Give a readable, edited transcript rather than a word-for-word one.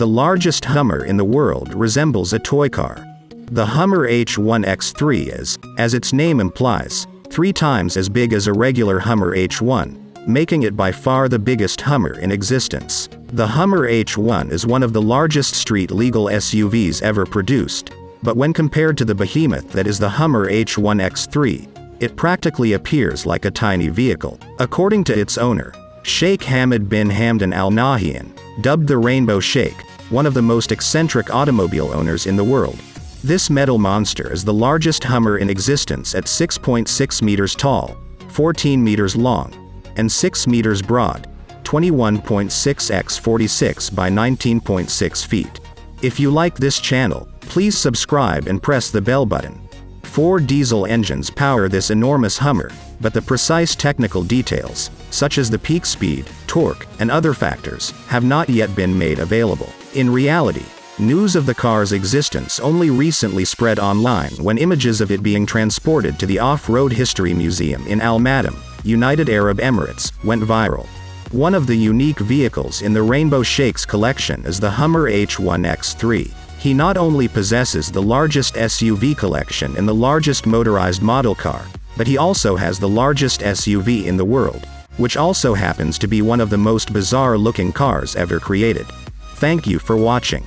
The largest Hummer in the world resembles a toy car. The Hummer H1X3 is, as its name implies, 3 times as big as a regular Hummer H1, making it by far the biggest Hummer in existence. The Hummer H1 is one of the largest street-legal SUVs ever produced, but when compared to the behemoth that is the Hummer H1X3, it practically appears like a tiny vehicle. According to its owner, Sheikh Hamad bin Hamdan Al Nahyan, dubbed the Rainbow Sheikh, one of the most eccentric automobile owners in the world. This metal monster is the largest Hummer in existence at 6.6 meters tall, 14 meters long, and 6 meters broad, 21.6 x 46 by 19.6 feet. If you like this channel, please subscribe and press the bell button. 4 diesel engines power this enormous Hummer, but the precise technical details, such as the peak speed, torque, and other factors, have not yet been made available. In reality, news of the car's existence only recently spread online when images of it being transported to the Off-Road History Museum in Al Madam, United Arab Emirates, went viral. One of the unique vehicles in the Rainbow Sheikh's collection is the Hummer H1X3. He not only possesses the largest SUV collection and the largest motorized model car, but he also has the largest SUV in the world, which also happens to be one of the most bizarre-looking cars ever created. Thank you for watching.